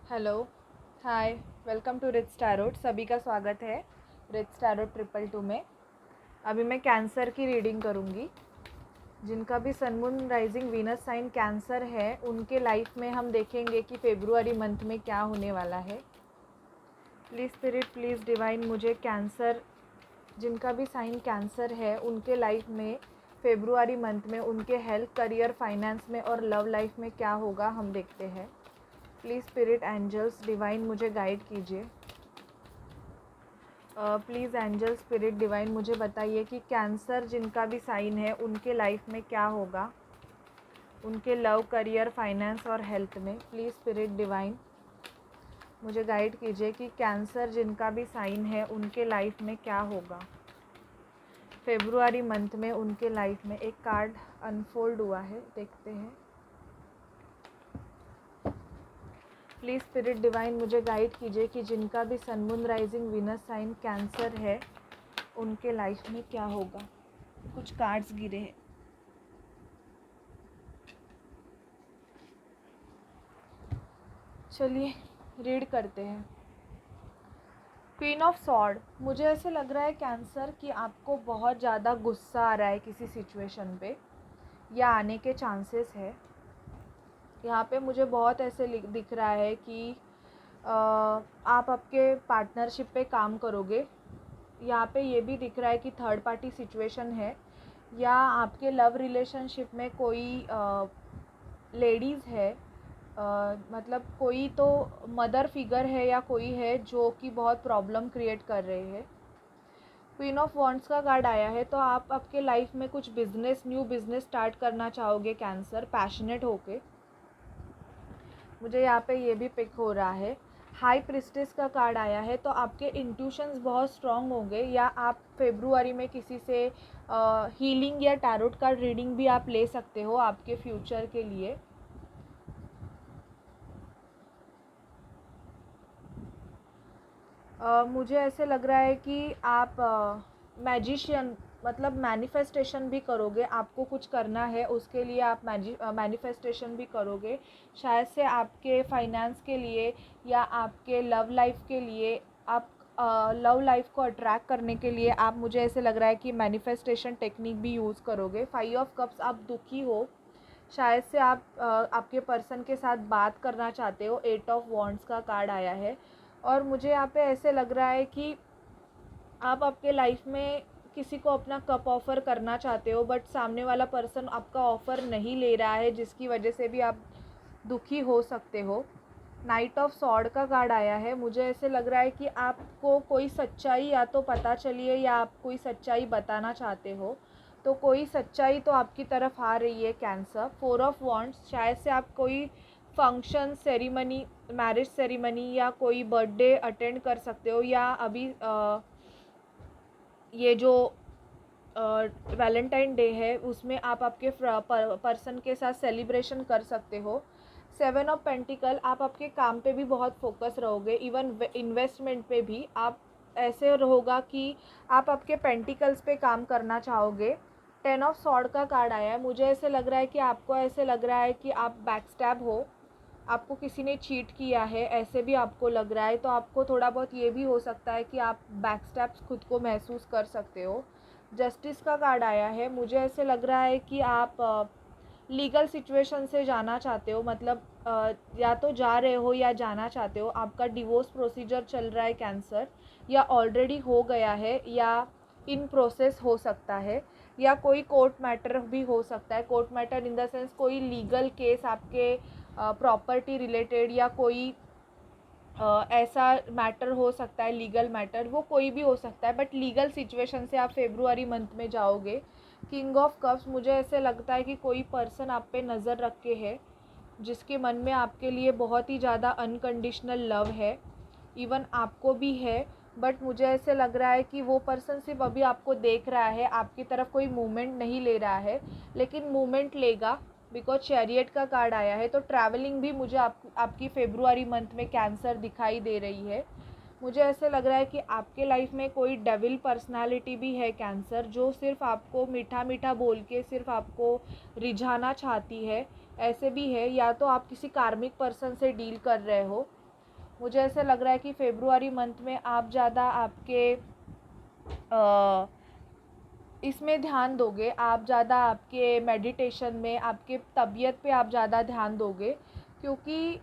Hello, hi, welcome to Rich Tarot. सभी का स्वागत है रिच टैरोट 222 में। अभी मैं कैंसर की रीडिंग करूँगी। जिनका भी sun moon rising Venus sign cancer है, उनके लाइफ में हम देखेंगे कि फेब्रुआरी मंथ में क्या होने वाला है। प्लीज़ स्पिरिट, प्लीज़ डिवाइन, मुझे कैंसर, जिनका भी साइन कैंसर है, उनके लाइफ में फेब्रुआरी मंथ में उनके हेल्थ, करियर, फाइनेंस में और लव लाइफ में क्या होगा हम देखते हैं। प्लीज़ स्पिरिट, एंजल्स, डिवाइन, मुझे गाइड कीजिए। प्लीज़ एंजल, स्पिरिट, डिवाइन, मुझे बताइए कि कैंसर जिनका भी साइन है उनके लाइफ में क्या होगा, उनके लव, करियर, फाइनेंस और हेल्थ में। प्लीज़ स्पिरिट, डिवाइन, मुझे गाइड कीजिए कि कैंसर जिनका भी साइन है उनके लाइफ में क्या होगा फेब्रुआरी मंथ में उनके लाइफ में। एक कार्ड अनफोल्ड हुआ है, देखते हैं। प्लीज़ स्पिरिट डिवाइन, मुझे गाइड कीजिए कि जिनका भी sun moon rising Venus sign cancer है उनके लाइफ में क्या होगा। कुछ कार्ड्स गिरे हैं। चलिए रीड करते हैं। क्वीन ऑफ सॉर्ड, मुझे ऐसे लग रहा है कैंसर कि आपको बहुत ज़्यादा गुस्सा आ रहा है किसी सिचुएशन पे, या आने के चांसेस है। यहाँ पे मुझे बहुत ऐसे दिख रहा है कि आप आपके पार्टनरशिप पे काम करोगे। यहाँ पे ये भी दिख रहा है कि थर्ड पार्टी सिचुएशन है, या आपके लव रिलेशनशिप में कोई लेडीज़ है, मतलब कोई तो मदर फिगर है या कोई है जो कि बहुत प्रॉब्लम क्रिएट कर रहे हैं। क्वीन ऑफ वॉन्ड्स का कार्ड आया है, तो आप आपके लाइफ में कुछ बिजनेस, न्यू बिजनेस स्टार्ट करना चाहोगे कैंसर, पैशनेट होके। मुझे यहाँ पे ये भी पिक हो रहा है। हाई प्रिस्टेस का कार्ड आया है, तो आपके इंट्यूशंस बहुत स्ट्रॉन्ग होंगे, या आप फेब्रुआरी में किसी से हीलिंग या टैरोट कार्ड रीडिंग भी आप ले सकते हो आपके फ्यूचर के लिए। मुझे ऐसे लग रहा है कि आप मैजिशियन, मतलब मैनिफेस्टेशन भी करोगे। आपको कुछ करना है, उसके लिए आप मैनिफेस्टेशन भी करोगे। शायद से आपके फाइनेंस के लिए या आपके लव लाइफ के लिए, आप लव लाइफ को अट्रैक्ट करने के लिए आप, मुझे ऐसे लग रहा है कि मैनिफेस्टेशन टेक्निक भी यूज़ करोगे। 5 ऑफ कप्स, आप दुखी हो, शायद से आप आपके पर्सन के साथ बात करना चाहते हो। 8 ऑफ वॉन्ड्स का कार्ड आया है, और मुझे यहाँ पे ऐसे लग रहा है कि आप आपके लाइफ में किसी को अपना कप ऑफ़र करना चाहते हो, बट सामने वाला पर्सन आपका ऑफ़र नहीं ले रहा है, जिसकी वजह से भी आप दुखी हो सकते हो। नाइट ऑफ सॉर्ड का कार्ड आया है। मुझे ऐसे लग रहा है कि आपको कोई सच्चाई या तो पता चली है, या आप कोई सच्चाई बताना चाहते हो, तो कोई सच्चाई तो आपकी तरफ आ रही है कैंसर। 4 ऑफ वॉन्ड्स, शायद से आप कोई फंक्शन, सेरिमनी, मैरिज सेरिमनी या कोई बर्थडे अटेंड कर सकते हो, या अभी ये जो वैलेंटाइन डे है उसमें आप आपके पर्सन के साथ सेलिब्रेशन कर सकते हो। 7 ऑफ पेंटिकल, आप आपके काम पे भी बहुत फोकस रहोगे, इवन इन्वेस्टमेंट पे भी आप ऐसे होगा कि आप आपके पेंटिकल्स पे काम करना चाहोगे। 10 ऑफ सॉर्ड का कार्ड आया है। मुझे ऐसे लग रहा है कि आपको ऐसे लग रहा है कि आप बैकस्टैब हो, आपको किसी ने चीट किया है, ऐसे भी आपको लग रहा है। तो आपको थोड़ा बहुत ये भी हो सकता है कि आप बैकस्टैब्स खुद को महसूस कर सकते हो। जस्टिस का कार्ड आया है। मुझे ऐसे लग रहा है कि आप लीगल सिचुएशन से जाना चाहते हो, मतलब या तो जा रहे हो या जाना चाहते हो। आपका डिवोर्स प्रोसीजर चल रहा है कैंसर, या ऑलरेडी हो गया है, या इन प्रोसेस हो सकता है, या कोई कोर्ट मैटर भी हो सकता है। Court matter in the sense कोई लीगल केस आपके प्रॉपर्टी रिलेटेड, या कोई ऐसा मैटर हो सकता है, लीगल मैटर, वो कोई भी हो सकता है, बट लीगल सिचुएशन से आप फेब्रुआरी मंथ में जाओगे। किंग ऑफ कप्स, मुझे ऐसे लगता है कि कोई पर्सन आप पे नज़र रख के है, जिसके मन में आपके लिए बहुत ही ज़्यादा अनकंडीशनल लव है, इवन आपको भी है। बट मुझे ऐसे लग रहा है कि वो पर्सन सिर्फ अभी आपको देख रहा है, आपकी तरफ कोई मूवमेंट नहीं ले रहा है, लेकिन मूवमेंट लेगा, बिकॉज चैरियट का कार्ड आया है। तो ट्रैवलिंग भी मुझे आपकी फेब्रुआरी मंथ में कैंसर दिखाई दे रही है। मुझे ऐसे लग रहा है कि आपके लाइफ में कोई डेविल पर्सनालिटी भी है कैंसर, जो सिर्फ आपको मीठा मीठा बोल के सिर्फ आपको रिझाना चाहती है, ऐसे भी है। या तो आप किसी कार्मिक पर्सन से डील कर रहे हो, मुझे ऐसे लग रहा है कि फेब्रुआरी मंथ में आप ज़्यादा आपके इसमें ध्यान दोगे, आप ज़्यादा आपके मेडिटेशन में, आपके तबीयत पे आप ज़्यादा ध्यान दोगे, क्योंकि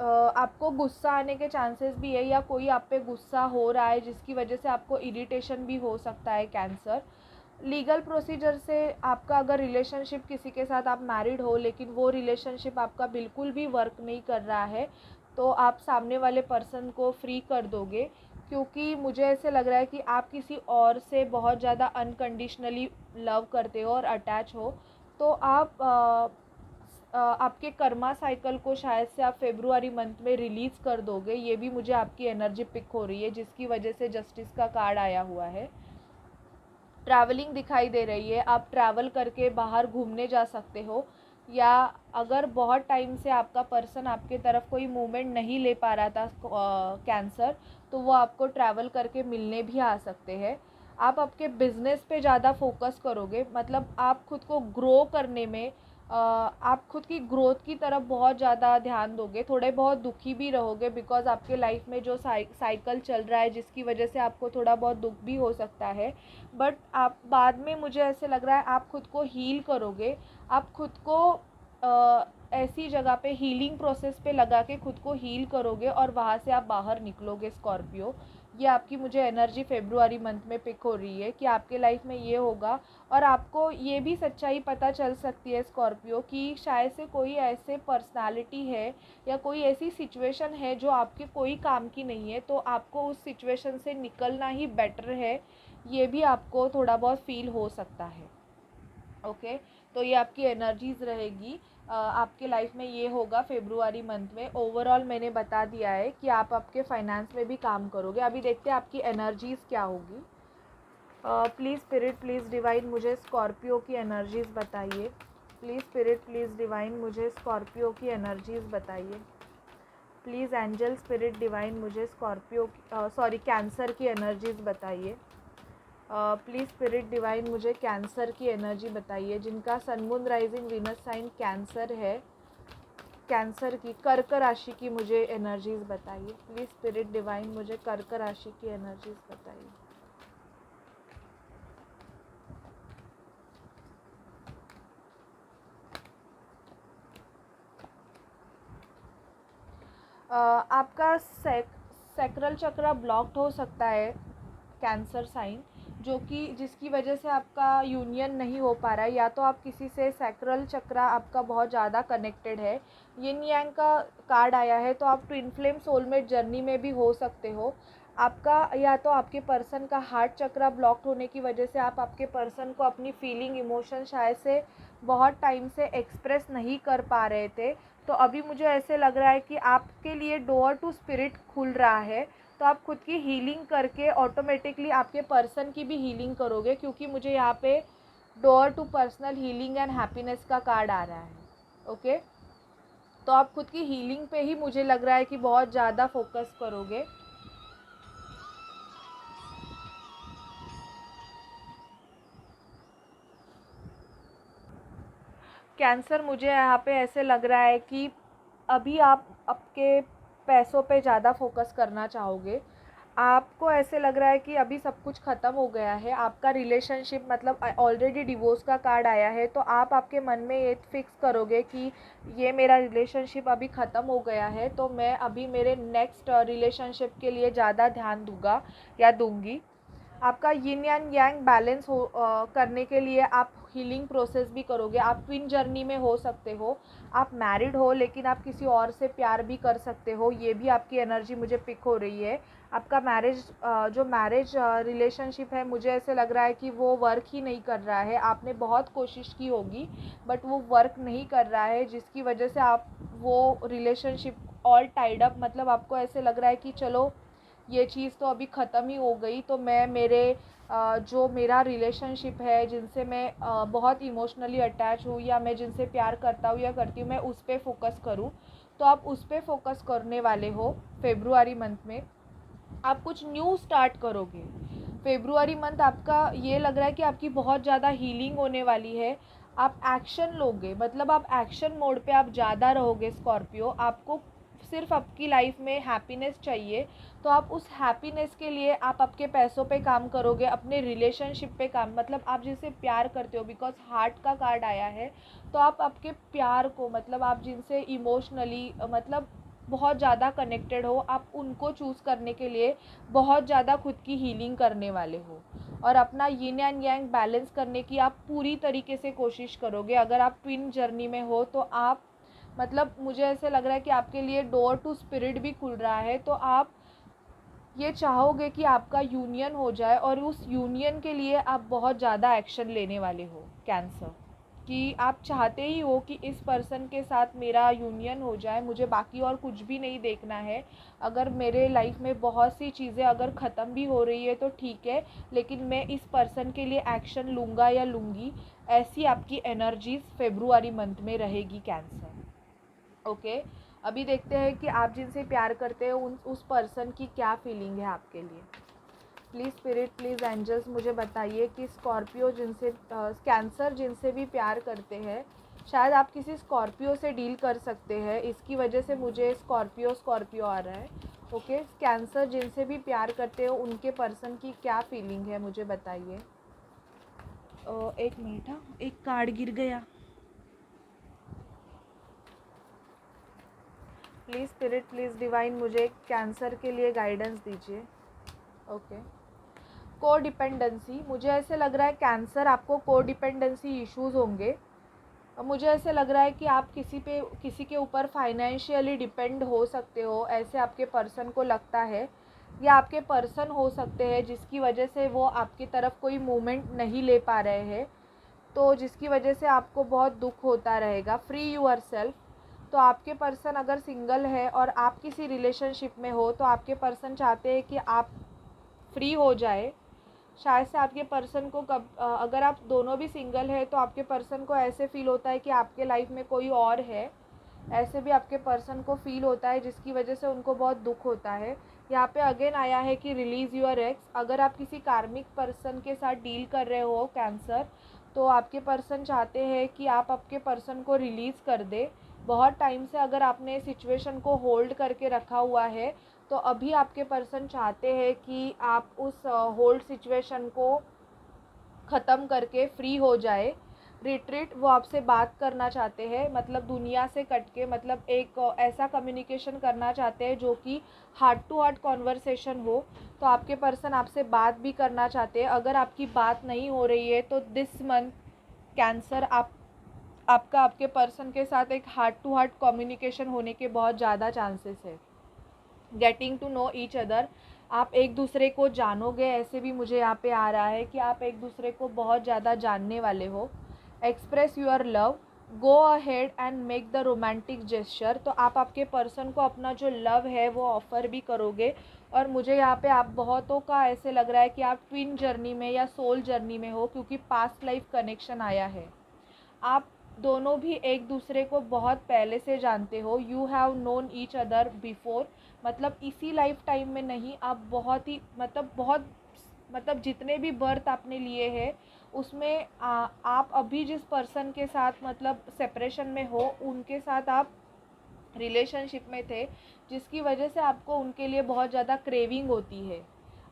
आपको गुस्सा आने के चांसेस भी है, या कोई आप पे गुस्सा हो रहा है जिसकी वजह से आपको इरिटेशन भी हो सकता है कैंसर। लीगल प्रोसीजर से आपका अगर रिलेशनशिप किसी के साथ, आप मैरिड हो लेकिन वो रिलेशनशिप आपका बिल्कुल भी वर्क नहीं कर रहा है, तो आप सामने वाले पर्सन को फ्री कर दोगे, क्योंकि मुझे ऐसे लग रहा है कि आप किसी और से बहुत ज़्यादा अनकंडीशनली लव करते हो और अटैच हो। तो आप आपके कर्मा साइकिल को शायद से आप फेब्रुआरी मंथ में रिलीज़ कर दोगे। ये भी मुझे आपकी एनर्जी पिक हो रही है, जिसकी वजह से जस्टिस का कार्ड आया हुआ है। ट्रैवलिंग दिखाई दे रही है, आप ट्रैवल करके बाहर घूमने जा सकते हो, या अगर बहुत टाइम से आपका पर्सन आपके तरफ कोई मूवमेंट नहीं ले पा रहा था कैंसर, तो वो आपको ट्रैवल करके मिलने भी आ सकते हैं। आप आपके बिजनेस पे ज़्यादा फोकस करोगे, मतलब आप खुद को ग्रो करने में आप खुद की ग्रोथ की तरफ बहुत ज़्यादा ध्यान दोगे। थोड़े बहुत दुखी भी रहोगे, बिकॉज़ आपके लाइफ में जो साइकिल चल रहा है जिसकी वजह से आपको थोड़ा बहुत दुख भी हो सकता है, बट आप बाद में, मुझे ऐसे लग रहा है, आप खुद को हील करोगे। आप खुद को ऐसी जगह पे हीलिंग प्रोसेस पे लगा के खुद को हील करोगे और वहाँ से आप बाहर निकलोगे स्कॉर्पियो। ये आपकी मुझे एनर्जी फेब्रुआरी मंथ में पिक हो रही है कि आपके लाइफ में ये होगा। और आपको ये भी सच्चाई पता चल सकती है स्कॉर्पियो, कि शायद से कोई ऐसे पर्सनालिटी है या कोई ऐसी सिचुएशन है जो आपके कोई काम की नहीं है, तो आपको उस सिचुएशन से निकलना ही बेटर है। ये भी आपको थोड़ा बहुत फील हो सकता है। ओके, तो ये आपकी एनर्जीज़ रहेगी। आपके लाइफ में ये होगा फेब्रुआरी मंथ में। ओवरऑल मैंने बता दिया है कि आप आपके फाइनेंस में भी काम करोगे। अभी देखते हैं आपकी एनर्जीज़ क्या होगी। प्लीज़ स्पिरिट, प्लीज़ डिवाइन, मुझे स्कॉर्पियो की एनर्जीज़ बताइए। प्लीज़ स्पिरिट, प्लीज़ डिवाइन, मुझे स्कॉर्पियो की एनर्जीज़ बताइए। प्लीज़ एंजल, स्पिरिट, डिवाइन, मुझे स्कॉर्पियो कैंसर की एनर्जीज़ बताइए। प्लीज़ स्पिरिट डिवाइन, मुझे कैंसर की एनर्जी बताइए। जिनका sun moon rising Venus sign cancer है, कैंसर की कर्क राशि की मुझे एनर्जीज़ बताइए। प्लीज़ स्पिरिट डिवाइन, मुझे कर्क राशि की एनर्जीज़ बताइए। आपका सैक्रल चक्र ब्लॉक्ड हो सकता है, कैंसर साइन, जो कि जिसकी वजह से आपका यूनियन नहीं हो पा रहा है, या तो आप किसी से सैक्रल चक्र आपका बहुत ज़्यादा कनेक्टेड है। यिन यांग का कार्ड आया है, तो आप ट्विन फ्लेम सोलमेट जर्नी में भी हो सकते हो। आपका या तो आपके पर्सन का हार्ट चक्र ब्लॉक्ड होने की वजह से आप आपके पर्सन को अपनी फीलिंग, इमोशन शायद से बहुत टाइम से एक्सप्रेस नहीं कर पा रहे थे। तो अभी मुझे ऐसे लग रहा है कि आपके लिए डोर टू स्पिरिट खुल रहा है, तो आप खुद की हीलिंग करके ऑटोमेटिकली आपके पर्सन की भी हीलिंग करोगे, क्योंकि मुझे यहाँ पे door to personal healing and happiness का कार्ड आ रहा है। ओके, तो आप खुद की हीलिंग पे ही मुझे लग रहा है कि बहुत ज़्यादा फोकस करोगे। कैंसर, मुझे यहाँ पे ऐसे लग रहा है कि अभी आप आपके पैसों पे ज़्यादा फोकस करना चाहोगे। आपको ऐसे लग रहा है कि अभी सब कुछ ख़त्म हो गया है, आपका रिलेशनशिप, मतलब ऑलरेडी डिवोर्स का कार्ड आया है, तो आप आपके मन में ये फिक्स करोगे कि ये मेरा रिलेशनशिप अभी ख़त्म हो गया है, तो मैं अभी मेरे नेक्स्ट रिलेशनशिप के लिए ज़्यादा ध्यान दूंगा या दूंगी। आपका यिन एंड यांग बैलेंस करने के लिए आप हीलिंग प्रोसेस भी करोगे। आप ट्विन जर्नी में हो सकते हो, आप मैरिड हो लेकिन आप किसी और से प्यार भी कर सकते हो। ये भी आपकी एनर्जी मुझे पिक हो रही है। आपका जो मैरिज रिलेशनशिप है, मुझे ऐसे लग रहा है कि वो वर्क ही नहीं कर रहा है। आपने बहुत कोशिश की होगी बट वो वर्क नहीं कर रहा है, जिसकी वजह से आप वो रिलेशनशिप ऑल टाइड अप, मतलब आपको ऐसे लग रहा है कि चलो ये चीज़ तो अभी ख़त्म ही हो गई, तो मैं मेरे जो मेरा रिलेशनशिप है, जिनसे मैं बहुत इमोशनली अटैच हूँ, या मैं जिनसे प्यार करता हूँ या करती हूँ, मैं उस पर फोकस करूँ। तो आप उस पर फोकस करने वाले हो फेब्रुआरी मंथ में। आप कुछ न्यू स्टार्ट करोगे। फेब्रुआरी मंथ आपका ये लग रहा है कि आपकी बहुत ज़्यादा हीलिंग होने वाली है। आप एक्शन लोगे, मतलब आप एक्शन मोड पे आप ज़्यादा रहोगे स्कॉर्पियो। आपको सिर्फ आपकी लाइफ में हैप्पीनेस चाहिए, तो आप उस हैप्पीनेस के लिए आप आपके पैसों पे काम करोगे, अपने रिलेशनशिप पे काम, मतलब आप जिनसे प्यार करते हो, बिकॉज हार्ट का कार्ड आया है, तो आप आपके प्यार को, मतलब आप जिनसे इमोशनली मतलब बहुत ज़्यादा कनेक्टेड हो, आप उनको चूज़ करने के लिए बहुत ज़्यादा खुद की हीलिंग करने वाले हो, और अपना यिन एंड यांग बैलेंस करने की आप पूरी तरीके से कोशिश करोगे। अगर आप ट्विन जर्नी में हो तो आप, मतलब मुझे ऐसे लग रहा है कि आपके लिए डोर टू स्पिरिट भी खुल रहा है, तो आप ये चाहोगे कि आपका यूनियन हो जाए, और उस यूनियन के लिए आप बहुत ज़्यादा एक्शन लेने वाले हो कैंसर, कि आप चाहते ही हो कि इस पर्सन के साथ मेरा यूनियन हो जाए, मुझे बाकी और कुछ भी नहीं देखना है। अगर मेरे लाइफ में बहुत सी चीज़ें अगर ख़त्म भी हो रही है तो ठीक है, लेकिन मैं इस पर्सन के लिए एक्शन लूँगा या लूँगी। ऐसी आपकी एनर्जीज़ फेब्रुआरी मंथ में रहेगी कैंसर। ओके, अभी देखते हैं कि आप जिनसे प्यार करते हो उस पर्सन की क्या फीलिंग है आपके लिए। प्लीज़ स्पिरिट, प्लीज़ एंजल्स, मुझे बताइए कि स्कॉर्पियो जिनसे कैंसर जिनसे भी प्यार करते हैं, शायद आप किसी स्कॉर्पियो से डील कर सकते हैं, इसकी वजह से मुझे स्कॉर्पियो आ रहा है। ओके, कैंसर जिनसे भी प्यार करते हो उनके पर्सन की क्या फीलिंग है मुझे बताइए। एक मिनट, हाँ, एक कार्ड गिर गया। प्लीज़ स्पिरिट, प्लीज़ डिवाइन, मुझे कैंसर के लिए गाइडेंस दीजिए। ओके, को डिपेंडेंसी, मुझे ऐसे लग रहा है कैंसर आपको को डिपेंडेंसी इश्यूज़ होंगे। मुझे ऐसे लग रहा है कि आप किसी के ऊपर फाइनेंशियली डिपेंड हो सकते हो, ऐसे आपके पर्सन को लगता है, या आपके पर्सन हो सकते हैं जिसकी वजह से वो आपकी तरफ कोई मूवमेंट नहीं ले पा रहे हैं, तो जिसकी वजह से आपको बहुत दुख होता रहेगा। फ्री यूअर सेल्फ, तो आपके पर्सन अगर सिंगल है और आप किसी रिलेशनशिप में हो, तो आपके पर्सन चाहते हैं कि आप फ्री हो जाए। शायद से आपके पर्सन को अगर आप दोनों भी सिंगल है तो आपके पर्सन को ऐसे फील होता है कि आपके लाइफ में कोई और है, ऐसे भी आपके पर्सन को फील होता है, जिसकी वजह से उनको बहुत दुख होता है। यहाँ पे अगेन आया है कि रिलीज़ योर एक्स। अगर आप किसी कार्मिक पर्सन के साथ डील कर रहे हो कैंसर, तो आपके पर्सन चाहते हैं कि आप आपके पर्सन को रिलीज़ कर दे। बहुत टाइम से अगर आपने सिचुएशन को होल्ड करके रखा हुआ है, तो अभी आपके पर्सन चाहते हैं कि आप उस होल्ड सिचुएशन को ख़त्म करके फ्री हो जाए। रिट्रीट, वो आपसे बात करना चाहते हैं, मतलब दुनिया से कट के, मतलब एक ऐसा कम्युनिकेशन करना चाहते हैं जो कि हार्ट टू हार्ट कॉन्वर्सेशन हो। तो आपके पर्सन आपसे बात भी करना चाहते हैं। अगर आपकी बात नहीं हो रही है तो दिस मंथ कैंसर आपका आपके पर्सन के साथ एक हार्ट टू हार्ट कम्युनिकेशन होने के बहुत ज़्यादा चांसेस है। Getting to know each other, आप एक दूसरे को जानोगे, ऐसे भी मुझे यहाँ पे आ रहा है कि आप एक दूसरे को बहुत ज़्यादा जानने वाले हो। Express your love, go ahead and make the romantic gesture, तो आप आपके पर्सन को अपना जो लव है वो ऑफ़र भी करोगे। और मुझे यहाँ पे आप बहुतों का ऐसे लग रहा है कि आप ट्विन जर्नी में या सोल जर्नी में हो, क्योंकि पास्ट लाइफ कनेक्शन आया है। आप दोनों भी एक दूसरे को बहुत पहले से जानते हो। You have known each other before, मतलब इसी लाइफ टाइम में नहीं, आप बहुत ही मतलब जितने भी बर्थ आपने लिए हैं उसमें आप अभी जिस पर्सन के साथ मतलब सेपरेशन में हो, उनके साथ आप रिलेशनशिप में थे, जिसकी वजह से आपको उनके लिए बहुत ज़्यादा क्रेविंग होती है।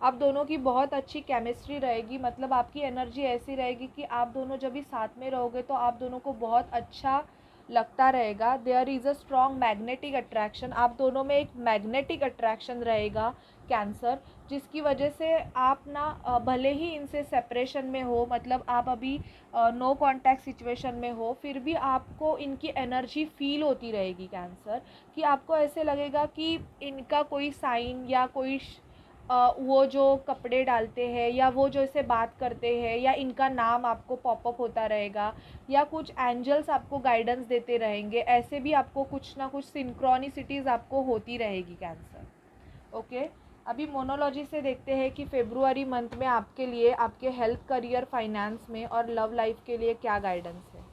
आप दोनों की बहुत अच्छी केमिस्ट्री रहेगी, मतलब आपकी एनर्जी ऐसी रहेगी कि आप दोनों जब भी साथ में रहोगे तो आप दोनों को बहुत अच्छा लगता रहेगा। There is a strong magnetic attraction, आप दोनों में एक मैग्नेटिक अट्रैक्शन रहेगा कैंसर, जिसकी वजह से आप ना भले ही इनसे सेपरेशन में हो, मतलब आप अभी नो कांटेक्ट सिचुएशन में हो, फिर भी आपको इनकी एनर्जी फील होती रहेगी कैंसर, कि आपको ऐसे लगेगा कि इनका कोई साइन या कोई वो जो कपड़े डालते हैं या वो जो ऐसे बात करते हैं या इनका नाम आपको पॉपअप होता रहेगा, या कुछ एंजल्स आपको गाइडेंस देते रहेंगे, ऐसे भी आपको कुछ ना कुछ सिंक्रोनिसिटीज़ आपको होती रहेगी कैंसर। ओके, अभी मोनोलॉजी से देखते हैं कि फेब्रुआरी मंथ में आपके लिए आपके हेल्थ, करियर, फाइनेंस में और लव लाइफ के लिए क्या गाइडेंस है।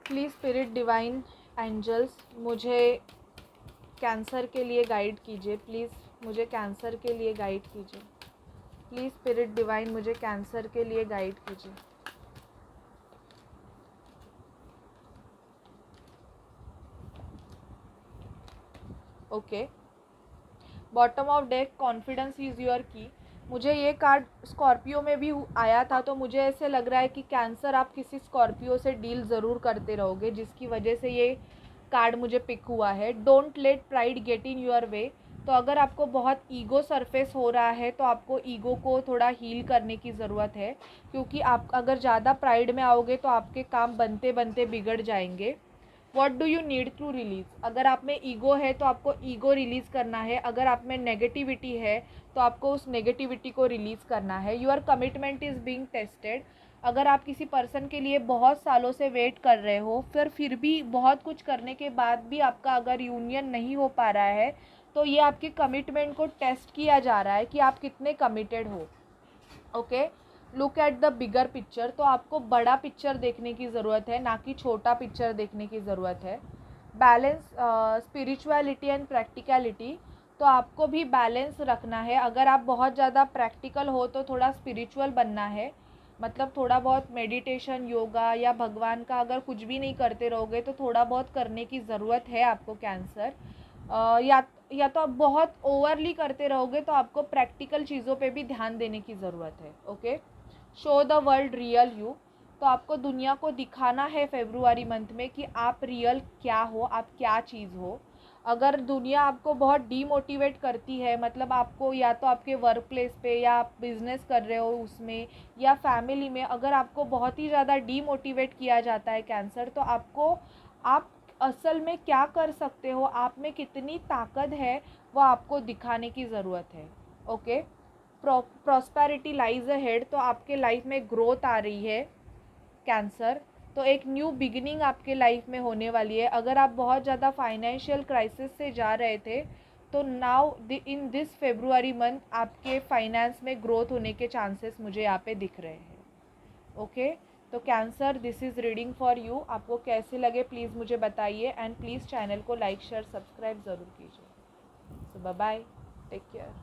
प्लीज़ स्पिरिट, डिवाइन, एंजल्स, मुझे कैंसर के लिए गाइड कीजिए। प्लीज़ मुझे कैंसर के लिए गाइड कीजिए। प्लीज़ स्पिरिट डिवाइन मुझे कैंसर के लिए गाइड कीजिए। Okay, bottom of deck, confidence is your की। मुझे ये कार्ड स्कॉर्पियो में भी आया था, तो मुझे ऐसे लग रहा है कि कैंसर आप किसी स्कॉर्पियो से डील ज़रूर करते रहोगे, जिसकी वजह से ये कार्ड मुझे पिक हुआ है। Don't let pride get in your way. तो अगर आपको बहुत ईगो सरफेस हो रहा है तो आपको ईगो को थोड़ा हील करने की ज़रूरत है, क्योंकि आप अगर ज़्यादा प्राइड में आओगे तो आपके काम बनते बनते बिगड़ जाएंगे। What do you need to release? अगर आप में ईगो है तो आपको ईगो रिलीज़ करना है, अगर आप में नेगेटिविटी है तो आपको उस नेगेटिविटी को रिलीज़ करना है। Your commitment is being tested. अगर आप किसी पर्सन के लिए बहुत सालों से वेट कर रहे हो, फिर भी बहुत कुछ करने के बाद भी आपका अगर यूनियन नहीं हो पा रहा है, तो ये आपके कमिटमेंट को टेस्ट किया जा रहा है कि आप कितने कमिटेड हो। Okay, look at the bigger picture. तो आपको बड़ा पिक्चर देखने की ज़रूरत है, ना कि छोटा पिक्चर देखने की ज़रूरत है। Balance spirituality and practicality. तो आपको भी बैलेंस रखना है। अगर आप बहुत ज़्यादा प्रैक्टिकल हो तो थोड़ा स्पिरिचुअल बनना है, मतलब थोड़ा बहुत मेडिटेशन, योगा या भगवान का अगर कुछ भी नहीं करते रहोगे तो थोड़ा बहुत करने की ज़रूरत है आपको कैंसर। या तो आप बहुत ओवरली करते रहोगे तो आपको प्रैक्टिकल चीज़ों पे भी ध्यान देने की ज़रूरत है। Okay, show the world real you. तो आपको दुनिया को दिखाना है फेब्रुआरी मंथ में कि आप रियल क्या हो, आप क्या चीज़ हो। अगर दुनिया आपको बहुत डीमोटिवेट करती है, मतलब आपको या तो आपके वर्क प्लेस पे या आप बिज़नेस कर रहे हो उसमें या फैमिली में, अगर आपको बहुत ही ज़्यादा डीमोटिवेट किया जाता है कैंसर, तो आप असल में क्या कर सकते हो, आप में कितनी ताकत है, वो आपको दिखाने की ज़रूरत है। Okay, prosperity lies ahead. तो आपके लाइफ में ग्रोथ आ रही है कैंसर, तो एक न्यू बिगिनिंग आपके लाइफ में होने वाली है। अगर आप बहुत ज़्यादा फाइनेंशियल क्राइसिस से जा रहे थे तो now in this February month आपके फाइनेंस में ग्रोथ होने के चांसेस मुझे यहाँ पे दिख रहे हैं। ओके, तो cancer, this is reading for you. आपको कैसे लगे प्लीज़ मुझे बताइए, एंड प्लीज़ चैनल को लाइक शेयर सब्सक्राइब ज़रूर कीजिए। सो बाय बाय, टेक केयर।